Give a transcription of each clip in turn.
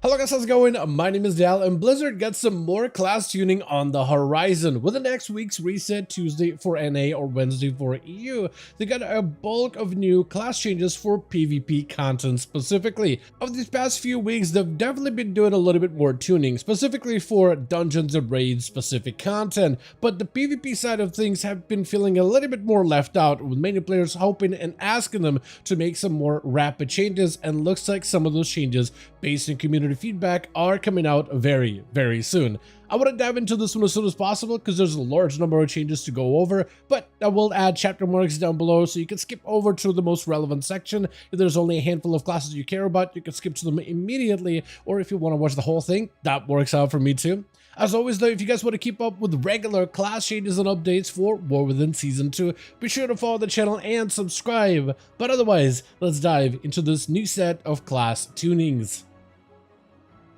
Hello guys, how's it going? My name is Dal, and Blizzard gets some more class tuning on the horizon. With the next week's reset Tuesday for NA or Wednesday for EU, they got a bulk of new class changes for PvP content specifically. Over these past few weeks, they've definitely been doing a little bit more tuning, specifically for dungeons and raids specific content, but the PvP side of things have been feeling a little bit more left out, with many players hoping and asking them to make some more rapid changes, and looks like some of those changes, based on community feedback, are coming out very soon. I want to dive into this one as soon as possible because there's a large number of changes to go over, but I will add chapter marks down below so you can skip over to the most relevant section. If there's only a handful of classes you care about, you can skip to them immediately, or if you want to watch the whole thing, that works out for me too. As always though, if you guys want to keep up with regular class changes and updates for War Within Season 2, be sure to follow the channel and subscribe. But otherwise, let's dive into this new set of class tunings.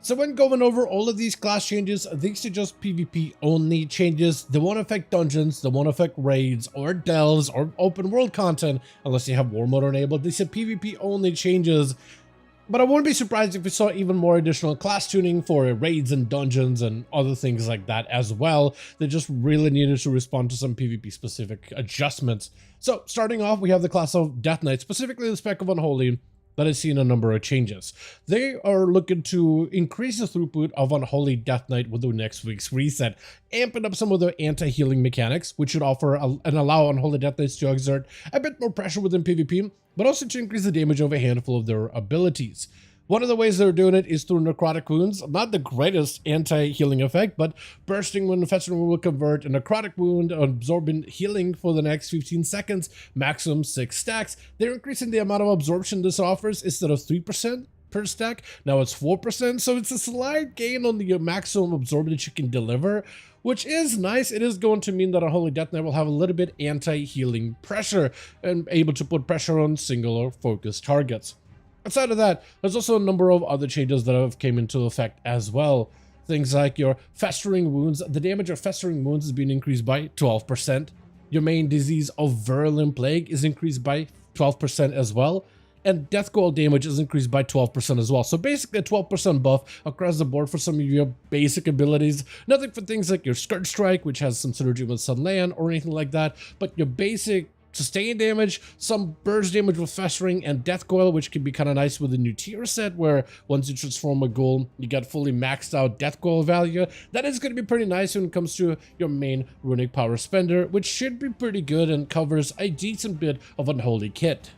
So when going over all of these class changes, these are just PvP only changes. They won't affect dungeons, they won't affect raids or delves or open world content unless you have war mode enabled. These are PvP only changes. But I wouldn't be surprised if we saw even more additional class tuning for raids and dungeons and other things like that as well. They just really needed to respond to some PvP specific adjustments. So starting off, we have the class of Death Knight, specifically the spec of Unholy, that has seen a number of changes. They are looking to increase the throughput of Unholy Death Knight with the next week's reset, amping up some of the anti-healing mechanics, which should offer and allow Unholy Death Knights to exert a bit more pressure within PvP, but also to increase the damage of a handful of their abilities. One of the ways they're doing it is through necrotic wounds. Not the greatest anti-healing effect, but bursting when infested wound will convert a necrotic wound, absorbing healing for the next 15 seconds, maximum 6 stacks. They're increasing the amount of absorption this offers. Instead of 3% per stack, now it's 4%, so it's a slight gain on the maximum absorption that you can deliver, which is nice. It is going to mean that Unholy Death Knight will have a little bit anti-healing pressure and able to put pressure on single or focused targets. Outside of that, there's also a number of other changes that have came into effect as well. Things like your festering wounds. The damage of festering wounds is being increased by 12%. Your main disease of virulent plague is increased by 12% as well. And death coil damage is increased by 12% as well. So basically a 12% buff across the board for some of your basic abilities. Nothing for things like your Scourge Strike, which has some synergy with Sunland or anything like that, but your basic sustain damage, some burst damage with festering, and death coil, which can be kind of nice with the new tier set, where once you transform a ghoul, you get fully maxed out death coil value. That is going to be pretty nice when it comes to your main runic power spender, which should be pretty good and covers a decent bit of unholy kit.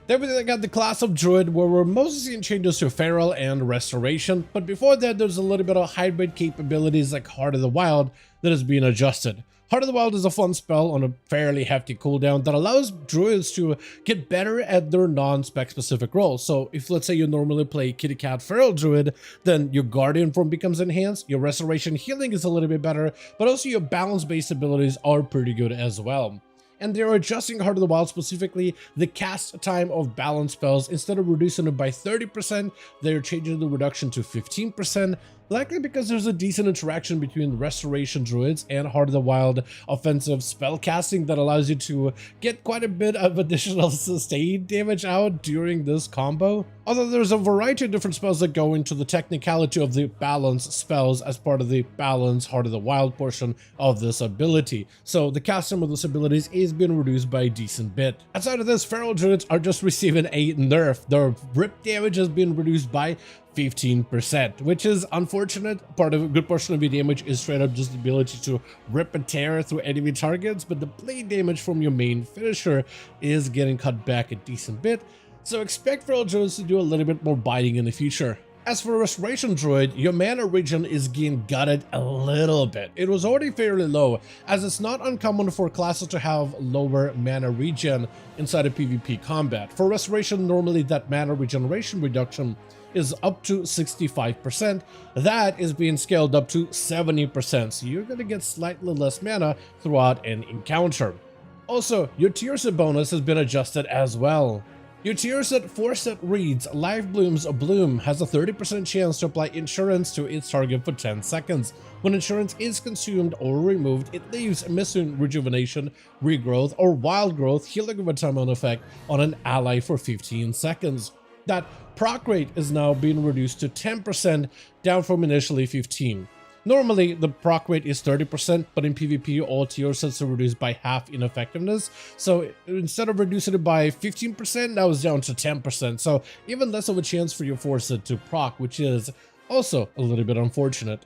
Then we got the class of Druid, where we're mostly seeing changes to Feral and Restoration, but before that there's a little bit of hybrid capabilities like Heart of the Wild that is being adjusted. Heart of the Wild is a fun spell on a fairly hefty cooldown that allows druids to get better at their non-spec specific roles. So if, let's say, you normally play Kitty Cat Feral Druid, then your Guardian form becomes enhanced, your Restoration healing is a little bit better, but also your balance-based abilities are pretty good as well. And they're adjusting Heart of the Wild, specifically the cast time of balance spells. Instead of reducing it by 30%, they're changing the reduction to 15%, likely because there's a decent interaction between Restoration Druids and Heart of the Wild offensive spell casting that allows you to get quite a bit of additional sustain damage out during this combo. Although there's a variety of different spells that go into the technicality of the balance spells as part of the balance Heart of the Wild portion of this ability. So the casting of those abilities is being reduced by a decent bit. Outside of this, Feral Druids are just receiving a nerf. Their rip damage has been reduced by 15%, which is unfortunate. Part of a good portion of your damage is straight up just the ability to rip and tear through enemy targets, but the blade damage from your main finisher is getting cut back a decent bit, so expect Feral Druids to do a little bit more biting in the future. As for Restoration Druid, your mana regen is getting gutted a little bit. It was already fairly low, as it's not uncommon for classes to have lower mana regen inside of PvP combat. For Restoration, normally that mana regeneration reduction is up to 65%. That is being scaled up to 70%, so you're going to get slightly less mana throughout an encounter. Also, your tier set bonus has been adjusted as well. Your tier set 4-set reads, Life Bloom's Bloom has a 30% chance to apply insurance to its target for 10 seconds. When insurance is consumed or removed, it leaves missing rejuvenation, regrowth, or wild growth healing over time on effect on an ally for 15 seconds. that proc rate is now being reduced to 10%, down from initially 15%. Normally, the proc rate is 30%, but in PvP, all tier sets are reduced by half in effectiveness. So instead of reducing it by 15%, now it's down to 10%. So even less of a chance for your 4-set to proc, which is also a little bit unfortunate.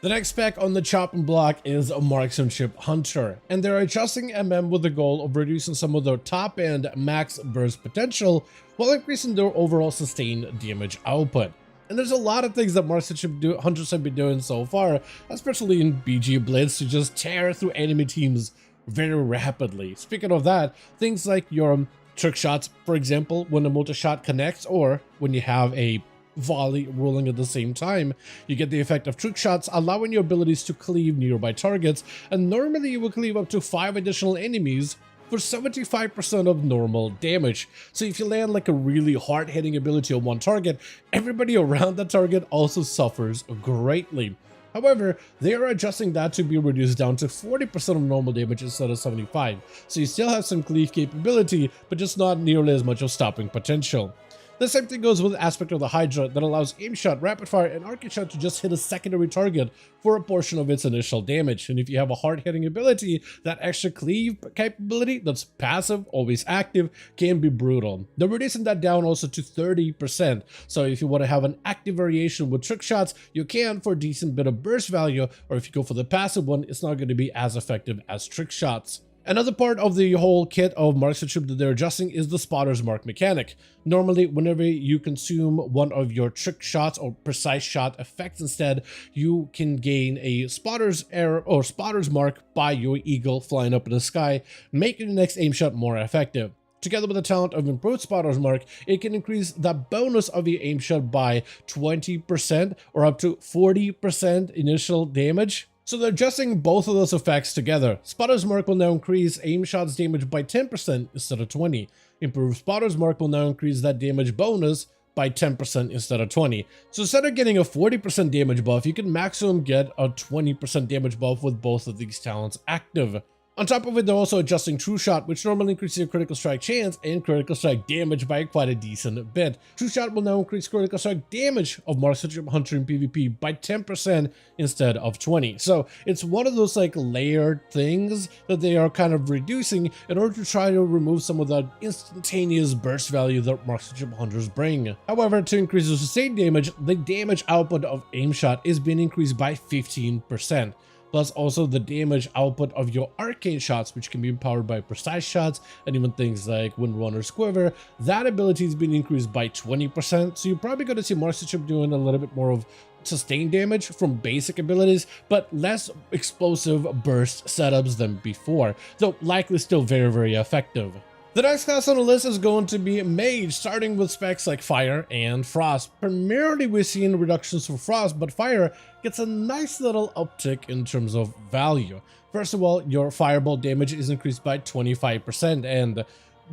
The next spec on the chopping block is a Marksmanship Hunter, and they're adjusting MM with the goal of reducing some of their top-end max burst potential while increasing their overall sustained damage output. And there's a lot of things that Marksmanship Hunters have been doing so far, especially in BG Blitz, to just tear through enemy teams very rapidly. Speaking of that, things like your trick shots, for example, when a multi-shot connects, or when you have a volley rolling at the same time, you get the effect of trick shots, allowing your abilities to cleave nearby targets, and normally you will cleave up to 5 additional enemies for 75% of normal damage. So if you land like a really hard-hitting ability on one target, everybody around that target also suffers greatly. However, they are adjusting that to be reduced down to 40% of normal damage instead of 75%. So you still have some cleave capability, but just not nearly as much of stopping potential. The same thing goes with the aspect of the Hydra that allows aim shot, rapid fire, and arcane shot to just hit a secondary target for a portion of its initial damage. And if you have a hard-hitting ability, that extra cleave capability that's passive, always active, can be brutal. They're reducing that down also to 30%. So if you want to have an active variation with trick shots, you can for a decent bit of burst value, or if you go for the passive one, it's not going to be as effective as trick shots. Another part of the whole kit of Marksmanship that they're adjusting is the Spotter's Mark mechanic. Normally, whenever you consume one of your trick shots or precise shot effects instead, you can gain a Spotter's Arrow or Spotter's Mark by your eagle flying up in the sky, making the next aim shot more effective. Together with the talent of Improved Spotter's Mark, it can increase the bonus of your aim shot by 20% or up to 40% initial damage. So they're adjusting both of those effects together. Spotter's Mark will now increase aim shots damage by 10% instead of 20%. Improved Spotter's Mark will now increase that damage bonus by 10% instead of 20%. So instead of getting a 40% damage buff, you can maximum get a 20% damage buff with both of these talents active. On top of it, they're also adjusting True Shot, which normally increases your critical strike chance and critical strike damage by quite a decent bit. True Shot will now increase critical strike damage of Marksmanship Hunter in PvP by 10% instead of 20%. So it's one of those like layered things that they are kind of reducing in order to try to remove some of that instantaneous burst value that Marksmanship Hunters bring. However, to increase the sustained damage, the damage output of aim shot is being increased by 15%. Plus also the damage output of your arcane shots, which can be empowered by precise shots and even things like Windrunner's Quiver. That ability has been increased by 20%, so you're probably going to see Marksmanship doing a little bit more of sustained damage from basic abilities, but less explosive burst setups than before, though likely still very, very effective. The next class on the list is going to be Mage, starting with specs like Fire and Frost. Primarily we're seeing reductions for Frost, but Fire gets a nice little uptick in terms of value. First of all, your Fireball damage is increased by 25%, and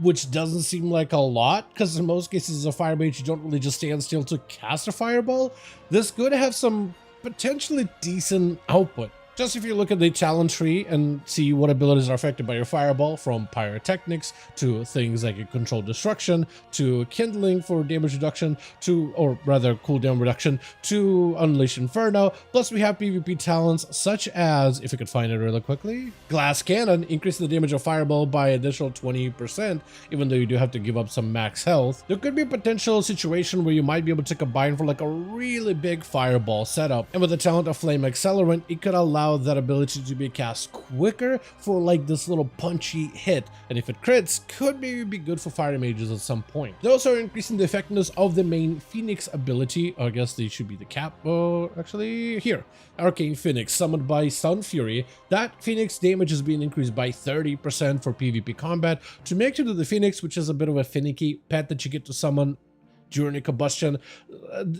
which doesn't seem like a lot, because in most cases as a Fire Mage you don't really just stand still to cast a Fireball. This could have some potentially decent output. Just if you look at the talent tree and see what abilities are affected by your Fireball, from Pyrotechnics to things like Controlled Destruction, to Kindling for damage reduction, to, or rather cooldown reduction, to Unleash Inferno. Plus we have PvP talents such as, if we could find it really quickly, Glass Cannon, increasing the damage of Fireball by an additional 20%, even though you do have to give up some max health. There could be a potential situation where you might be able to combine for like a really big Fireball setup. And with the talent of Flame Accelerant, it could allow that ability to be cast quicker for like this little punchy hit, and if it crits, could maybe be good for Fire Mages at some point. They also are increasing the effectiveness of the main Phoenix ability. I guess they should be the cap. Oh, actually here, Arcane Phoenix, summoned by Stun Fury. That Phoenix damage is being increased by 30% for PvP combat to make sure that the Phoenix, which is a bit of a finicky pet that you get to summon during a combustion,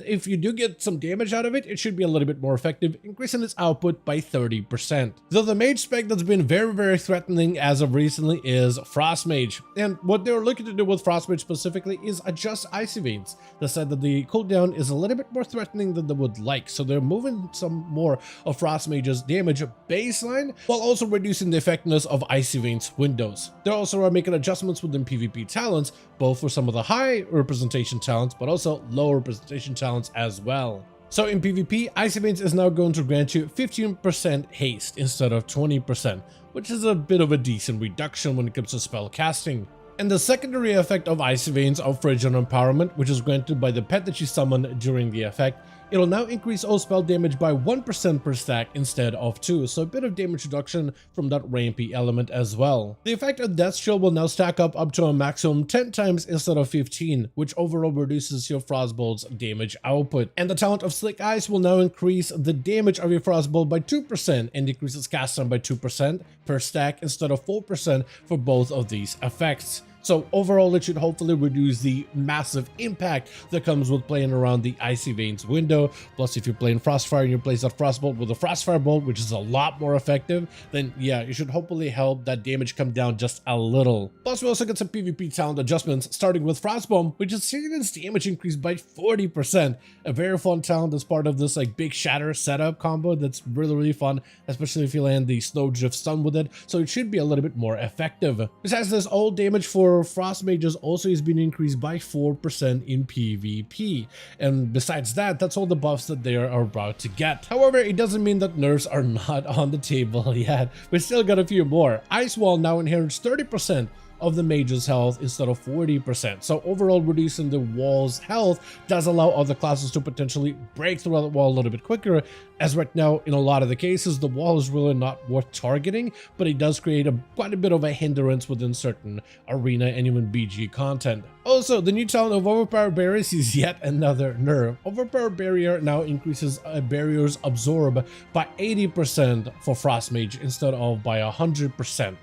if you do get some damage out of it, it should be a little bit more effective, increasing its output by 30%. Though the Mage spec that's been very, very threatening as of recently is Frost Mage. And what they're looking to do with Frost Mage specifically is adjust Icy Veins. They said that the cooldown is a little bit more threatening than they would like, so they're moving some more of Frost Mage's damage baseline while also reducing the effectiveness of Icy Veins windows. They also are making adjustments within PvP talents, both for some of the high representation talents talents, but also low representation talents as well. So in PvP, Icy Veins is now going to grant you 15% haste instead of 20%, which is a bit of a decent reduction when it comes to spell casting. And the secondary effect of Icy Veins of Frigid Empowerment, which is granted by the pet that you summon during the effect, it'll now increase all spell damage by 1% per stack instead of 2, so a bit of damage reduction from that rampy element as well. The effect of Death Shield will now stack up to a maximum 10 times instead of 15, which overall reduces your Frostbolt's damage output. And the talent of Slick Eyes will now increase the damage of your Frostbolt by 2% and decreases cast time by 2% per stack instead of 4% for both of these effects. So overall, it should hopefully reduce the massive impact that comes with playing around the Icy Veins window. Plus, if you're playing Frostfire and you place that Frostbolt with a Frostfire Bolt, which is a lot more effective, then yeah, it should hopefully help that damage come down just a little. Plus, we also get some PvP talent adjustments, starting with Frostbomb, which is seeing its damage increase by 40%. A very fun talent as part of this like big shatter setup combo that's really fun, especially if you land the Snowdrift stun with it, so it should be a little bit more effective. Besides this, all damage for Frost Mages also is being increased by 4% in PvP, and besides that, that's all the buffs that they are about to get. However, it doesn't mean that nerfs are not on the table yet. We still got a few more. Ice Wall now inherits 30% of the mage's health instead of 40%. So overall, reducing the wall's health does allow other classes to potentially break through the wall a little bit quicker, as right now in a lot of the cases the wall is really not worth targeting, but it does create quite a bit of a hindrance within certain arena and even BG content. Also, the new talent of Overpower Barriers is yet another nerf. Overpower Barrier now increases a barrier's absorb by 80% for Frost Mage instead of by 100%.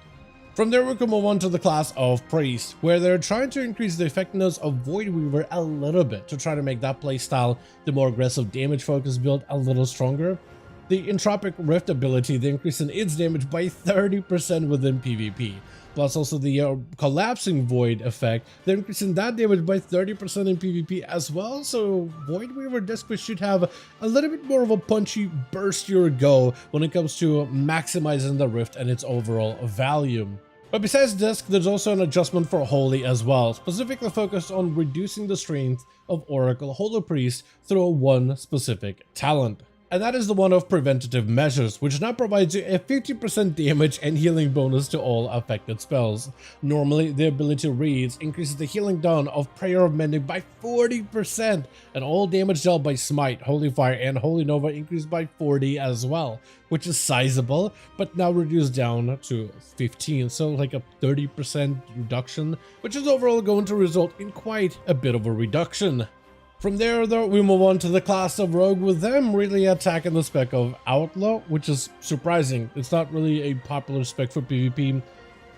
From there, we can move on to the class of Priest, where they're trying to increase the effectiveness of Void Weaver a little bit to try to make that playstyle, the more aggressive damage focused build, a little stronger. The Entropic Rift ability, the increase in its damage by 30% within PvP. Plus also the Collapsing Void effect, they're increasing that damage by 30% in PvP as well, so Void Weaver Disc should have a little bit more of a punchy, burstier go when it comes to maximizing the Rift and its overall value. But besides Disc, there's also an adjustment for Holy as well, specifically focused on reducing the strength of Oracle Holy Priest through one specific talent. And that is the one of Preventative Measures, which now provides you a 50% damage and healing bonus to all affected spells. Normally, the ability reads increases the healing done of Prayer of Mending by 40%, and all damage dealt by Smite, Holy Fire, and Holy Nova increased by 40 as well, which is sizable, but now reduced down to 15, so like a 30% reduction, which is overall going to result in quite a bit of a reduction. From there, though, we move on to the class of Rogue, with them really attacking the spec of Outlaw, which is surprising. It's not really a popular spec for PvP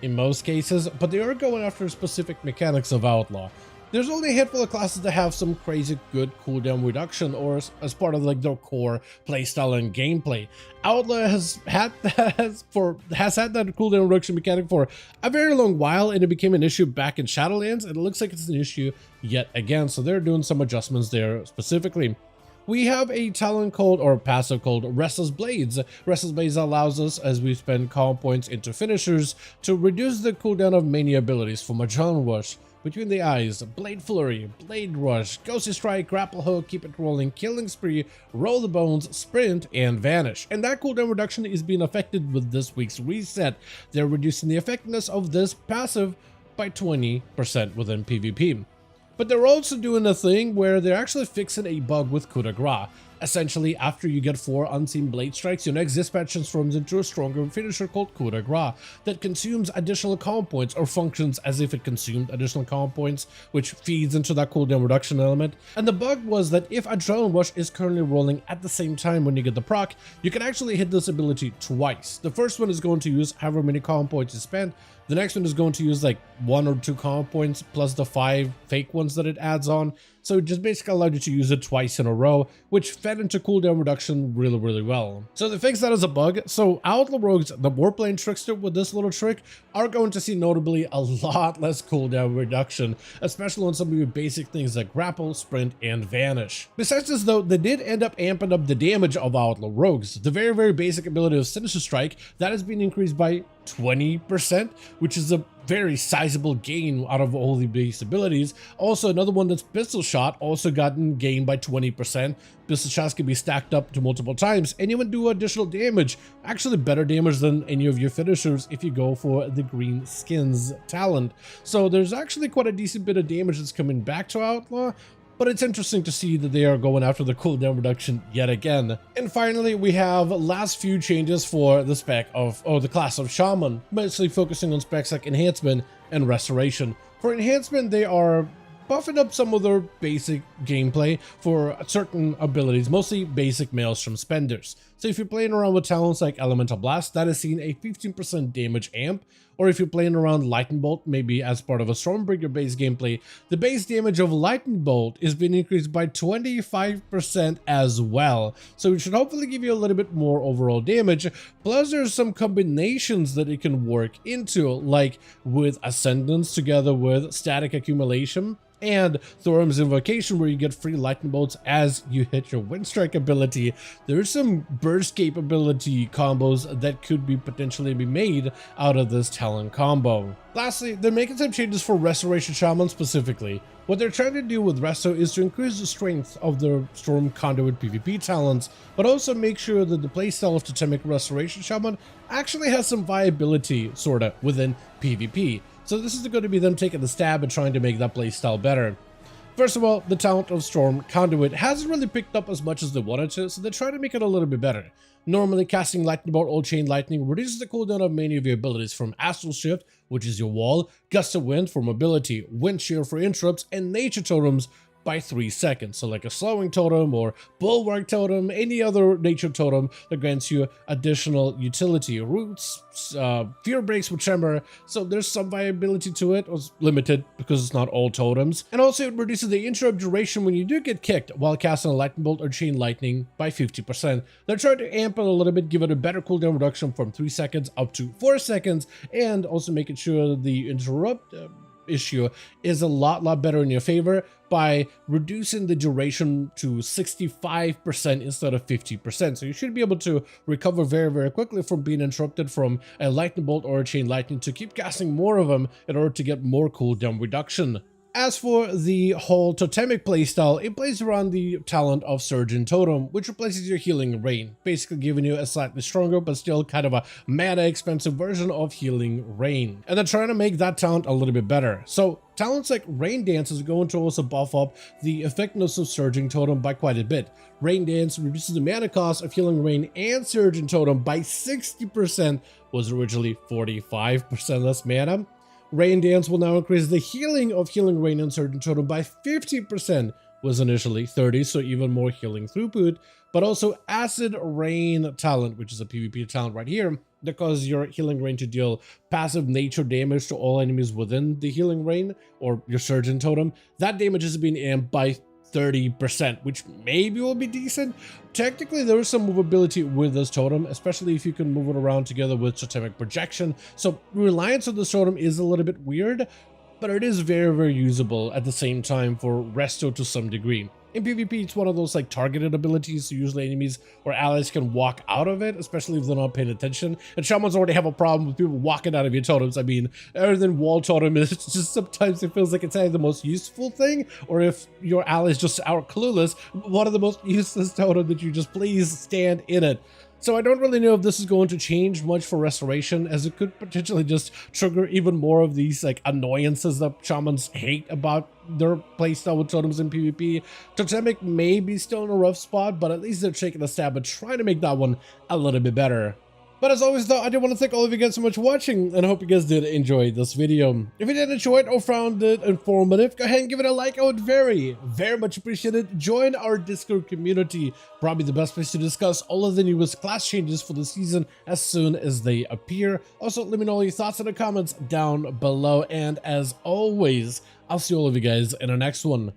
in most cases, but they are going after specific mechanics of Outlaw. There's only a handful of classes that have some crazy good cooldown reduction or as part of like their core playstyle and gameplay. Outlaw has had that cooldown reduction mechanic for a very long while, and it became an issue back in Shadowlands, and it looks like it's an issue yet again, so they're doing some adjustments there specifically. We have a talent called, or passive called, Restless Blades. Restless Blades allows us, as we spend calm points into finishers, to reduce the cooldown of many abilities from Adrenaline Rush, Between the Eyes, Blade Flurry, Blade Rush, Ghosty Strike, Grapple Hook, Keep It Rolling, Killing Spree, Roll the Bones, Sprint, and Vanish. And that cooldown reduction is being affected with this week's reset. They're reducing the effectiveness of this passive by 20% within PvP. But they're also doing a thing where they're actually fixing a bug with coup de grace. Essentially, after you get 4 Unseen Blade Strikes, your next dispatch transforms into a stronger finisher called coup de grace that consumes additional calm points, or functions as if it consumed additional calm points, which feeds into that cooldown reduction element. And the bug was that if Adrenaline Rush is currently rolling at the same time when you get the proc, you can actually hit this ability twice. The first one is going to use however many calm points you spend. The next one is going to use like 1 or 2 calm points plus the 5 fake ones that it adds on. So it just basically allowed you to use it twice in a row, which fed into cooldown reduction really well. So they fixed that as a bug. So Outlaw Rogues that were playing Trickster with this little trick are going to see notably a lot less cooldown reduction, especially on some of your basic things like Grapple, Sprint, and Vanish. Besides this though, they did end up amping up the damage of Outlaw Rogues. The very basic ability of Sinister Strike, that has been increased by 20%, which is a very sizable gain out of all the base abilities. Also, another one that's pistol shot also gotten gained by 20%. Pistol shots can be stacked up to multiple times and even do additional damage, actually better damage than any of your finishers if you go for the green skins talent. So there's actually quite a decent bit of damage that's coming back to Outlaw. But it's interesting to see that they are going after the cooldown reduction yet again. And finally, we have last few changes for the the class of Shaman, mostly focusing on specs like enhancement and restoration. For enhancement, they are buffing up some of their basic gameplay for certain abilities, mostly basic maelstrom spenders. So if you're playing around with talents like Elemental Blast, that has seen a 15% damage amp, or if you're playing around Lightning Bolt, maybe as part of a Stormbringer base gameplay, the base damage of Lightning Bolt is being increased by 25% as well. So it should hopefully give you a little bit more overall damage. Plus there's some combinations that it can work into, like with Ascendance together with Static Accumulation, and Thorum's Invocation, where you get free lightning bolts as you hit your Windstrike ability. There's some burst capability combos that could be potentially be made out of this talent combo. Lastly, they're making some changes for Restoration Shaman specifically. What they're trying to do with Resto is to increase the strength of their Storm Conduit PvP talents, but also make sure that the playstyle of Totemic Restoration Shaman actually has some viability, sorta, within PvP. So this is going to be them taking the stab at trying to make that playstyle better. First of all, the talent of Storm Conduit hasn't really picked up as much as they wanted to, so they're trying to make it a little bit better. Normally, casting Lightning Bolt or Chain Lightning reduces the cooldown of many of your abilities, from Astral Shift, which is your wall, Gust of Wind for mobility, Wind Shear for interrupts, and Nature Totems by 3 seconds. So like a Slowing Totem or Bulwark Totem, any other nature totem that grants you additional utility. Roots, Fear Breaks with Tremor, so there's some viability to it. It's limited because it's not all totems. And also it reduces the interrupt duration when you do get kicked while casting a Lightning Bolt or Chain Lightning by 50%. They're trying to amp it a little bit, give it a better cooldown reduction from 3 seconds up to 4 seconds, and also making sure the interrupt issue is a lot better in your favor by reducing the duration to 65% instead of 50%. So you should be able to recover very quickly from being interrupted from a Lightning Bolt or a Chain Lightning to keep casting more of them in order to get more cooldown reduction. As for the whole totemic playstyle, it plays around the talent of Surgeon Totem, which replaces your Healing Rain, basically giving you a slightly stronger but still kind of a mana expensive version of Healing Rain. And they're trying to make that talent a little bit better. So talents like Rain Dance is going to also buff up the effectiveness of Surging Totem by quite a bit. Rain Dance reduces the mana cost of Healing Rain and Surging Totem by 60%, was originally 45% less mana. Rain Dance will now increase the healing of Healing Rain and Surgeon Totem by 50%, was initially 30, so even more healing throughput, but also Acid Rain talent, which is a PvP talent right here, that causes your Healing Rain to deal passive nature damage to all enemies within the Healing Rain, or your Surgeon Totem. That damage is being amped by 30%, which maybe will be decent. Technically, there is some movability with this totem, especially if you can move it around together with Totemic Projection. So reliance on this totem is a little bit weird, but it is very usable at the same time for resto to some degree. In PvP, it's one of those like targeted abilities, so usually enemies or allies can walk out of it, especially if they're not paying attention. And Shamans already have a problem with people walking out of your totems. I mean, other than wall totem, it's just sometimes it feels like it's either the most useful thing, or if your allies just are clueless, one of the most useless totem that you just please stand in it. So I don't really know if this is going to change much for restoration, as it could potentially just trigger even more of these like annoyances that Shamans hate about their playstyle with totems in PvP. Totemic may be still in a rough spot, but at least they're taking a stab at trying to make that one a little bit better. But as always though, I do want to thank all of you guys so much for watching, and I hope you guys did enjoy this video. If you did enjoy it or found it informative, go ahead and give it a like. I would very much appreciate it. Join our Discord community, probably the best place to discuss all of the newest class changes for the season as soon as they appear. Also, let me know all your thoughts in the comments down below, and as always, I'll see all of you guys in the next one.